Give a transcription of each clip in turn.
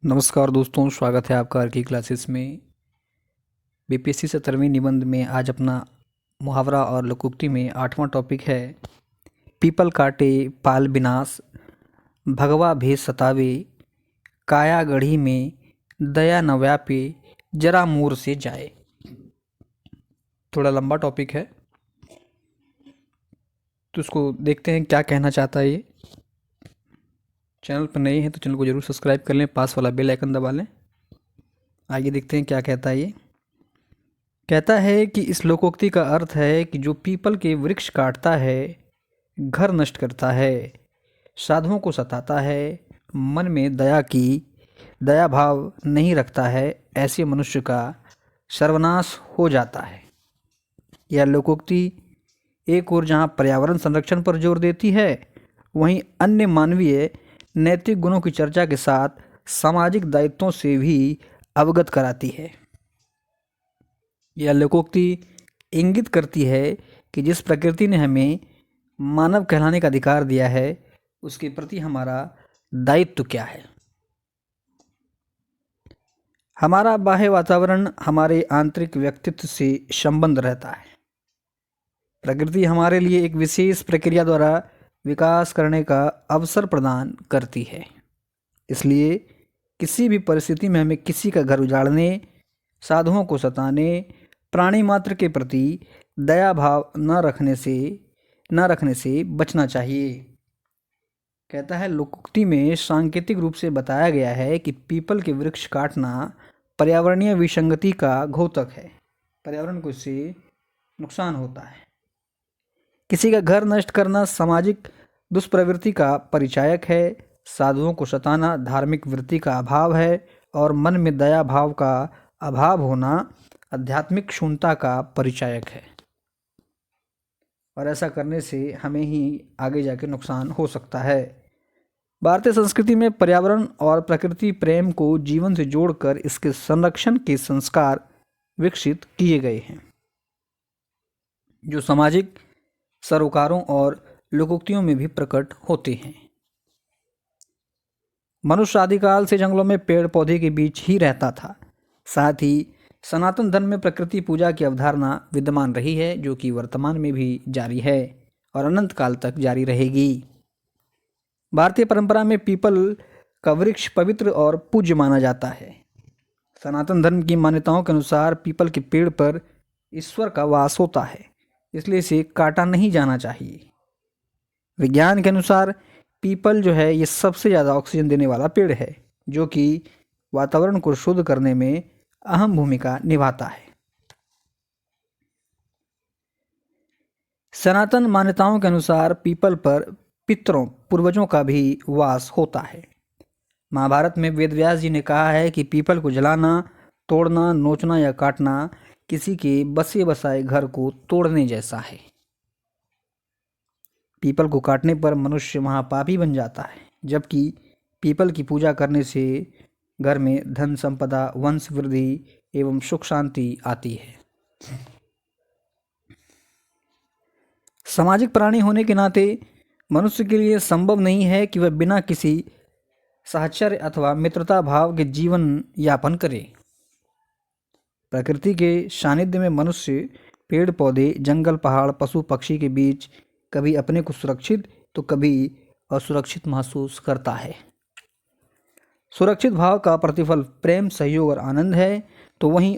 नमस्कार दोस्तों, स्वागत है आपका आर की क्लासेस में। बीपीएससी 17वीं निबंध में आज अपना मुहावरा और लोकोक्ति में 8वां टॉपिक है। पीपल काटे पाल विनाश, भगवा भेष सतावे, काया गढ़ी में दया न व्यापे, जरा मोर से जाए। थोड़ा लंबा टॉपिक है तो इसको देखते हैं क्या कहना चाहता है ये। चैनल पर नए हैं तो चैनल को जरूर सब्सक्राइब कर लें, पास वाला बेल आइकन दबा लें। आगे देखते हैं क्या कहता है ये। कहता है कि इस लोकोक्ति का अर्थ है कि जो पीपल के वृक्ष काटता है, घर नष्ट करता है, साधुओं को सताता है, मन में दया भाव नहीं रखता है, ऐसे मनुष्य का सर्वनाश हो जाता है। यह लोकोक्ति एक ओर जहाँ पर्यावरण संरक्षण पर जोर देती है, वहीं अन्य मानवीय नैतिक गुणों की चर्चा के साथ सामाजिक दायित्वों से भी अवगत कराती है। यह लोकोक्ति इंगित करती है कि जिस प्रकृति ने हमें मानव कहलाने का अधिकार दिया है, उसके प्रति हमारा दायित्व क्या है। हमारा बाह्य वातावरण हमारे आंतरिक व्यक्तित्व से संबंध रहता है। प्रकृति हमारे लिए एक विशेष प्रक्रिया द्वारा विकास करने का अवसर प्रदान करती है। इसलिए किसी भी परिस्थिति में हमें किसी का घर उजाड़ने, साधुओं को सताने, प्राणी मात्र के प्रति दया भाव न रखने से बचना चाहिए। कहता है लोकोक्ति में सांकेतिक रूप से बताया गया है कि पीपल के वृक्ष काटना पर्यावरणीय विसंगति का घोतक है। पर्यावरण को इससे नुकसान होता है। किसी का घर नष्ट करना सामाजिक दुष्प्रवृत्ति का परिचायक है। साधुओं को सताना धार्मिक वृत्ति का अभाव है और मन में दया भाव का अभाव होना आध्यात्मिक शून्यता का परिचायक है। और ऐसा करने से हमें ही आगे जाके नुकसान हो सकता है। भारतीय संस्कृति में पर्यावरण और प्रकृति प्रेम को जीवन से जोड़कर इसके संरक्षण के संस्कार विकसित किए गए हैं, जो सामाजिक सरोकारों और लोकोक्तियों में भी प्रकट होते हैं। मनुष्य आदिकाल से जंगलों में पेड़ पौधे के बीच ही रहता था। साथ ही सनातन धर्म में प्रकृति पूजा की अवधारणा विद्यमान रही है, जो कि वर्तमान में भी जारी है और अनंत काल तक जारी रहेगी। भारतीय परंपरा में पीपल का वृक्ष पवित्र और पूज्य माना जाता है। सनातन धर्म की मान्यताओं के अनुसार पीपल के पेड़ पर ईश्वर का वास होता है, इसलिए इसे काटा नहीं जाना चाहिए। विज्ञान के अनुसार पीपल जो है ये सबसे ज़्यादा ऑक्सीजन देने वाला पेड़ है, जो कि वातावरण को शुद्ध करने में अहम भूमिका निभाता है। सनातन मान्यताओं के अनुसार पीपल पर पितरों पूर्वजों का भी वास होता है। महाभारत में वेदव्यास जी ने कहा है कि पीपल को जलाना, तोड़ना, नोचना या काटना किसी के बसे बसाए घर को तोड़ने जैसा है। पीपल को काटने पर मनुष्य महापापी बन जाता है, जबकि पीपल की पूजा करने से घर में धन संपदा, वंश वृद्धि एवं सुख शांति आती है। सामाजिक प्राणी होने के नाते मनुष्य के लिए संभव नहीं है कि वह बिना किसी साहचर्य अथवा मित्रता भाव के जीवन यापन करे। प्रकृति के सानिध्य में मनुष्य पेड़ पौधे, जंगल, पहाड़, पशु पक्षी के बीच कभी अपने को सुरक्षित तो कभी असुरक्षित महसूस करता है। सुरक्षित भाव का प्रतिफल प्रेम, सहयोग और आनंद है, तो वहीं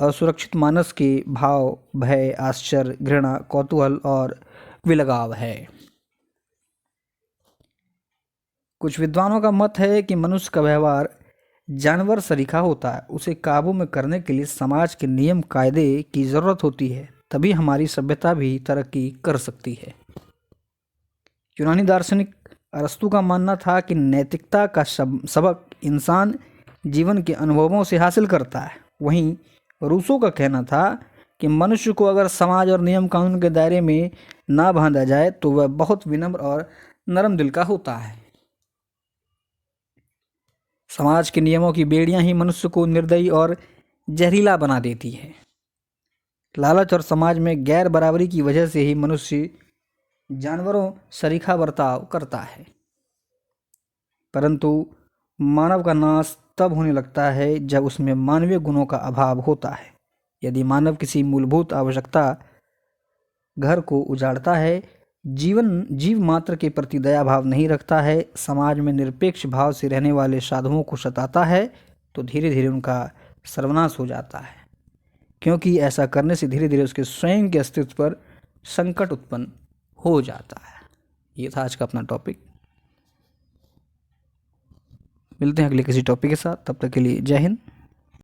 असुरक्षित मानस के भाव भय, आश्चर्य, घृणा, कौतूहल और विलगाव है। कुछ विद्वानों का मत है कि मनुष्य का व्यवहार जानवर सरीखा होता है। उसे काबू में करने के लिए समाज के नियम कायदे की जरूरत होती है, तभी हमारी सभ्यता भी तरक्की कर सकती है। यूनानी दार्शनिक अरस्तु का मानना था कि नैतिकता का सबक इंसान जीवन के अनुभवों से हासिल करता है। वहीं रूसो का कहना था कि मनुष्य को अगर समाज और नियम कानून के दायरे में ना बांधा जाए तो वह बहुत विनम्र और नरम दिल का होता है। समाज के नियमों की बेड़ियां ही मनुष्य को निर्दयी और जहरीला बना देती है। लालच और समाज में गैर बराबरी की वजह से ही मनुष्य जानवरों सरीखा बर्ताव करता है। परंतु मानव का नाश तब होने लगता है जब उसमें मानवीय गुणों का अभाव होता है। यदि मानव किसी मूलभूत आवश्यकता घर को उजाड़ता है, जीव मात्र के प्रति दया भाव नहीं रखता है, समाज में निरपेक्ष भाव से रहने वाले साधुओं को सताता है, तो धीरे धीरे उनका सर्वनाश हो जाता है, क्योंकि ऐसा करने से धीरे धीरे उसके स्वयं के अस्तित्व पर संकट उत्पन्न हो जाता है। ये था आज का अपना टॉपिक। मिलते हैं अगले किसी टॉपिक के साथ, तब तक के लिए जय हिंद।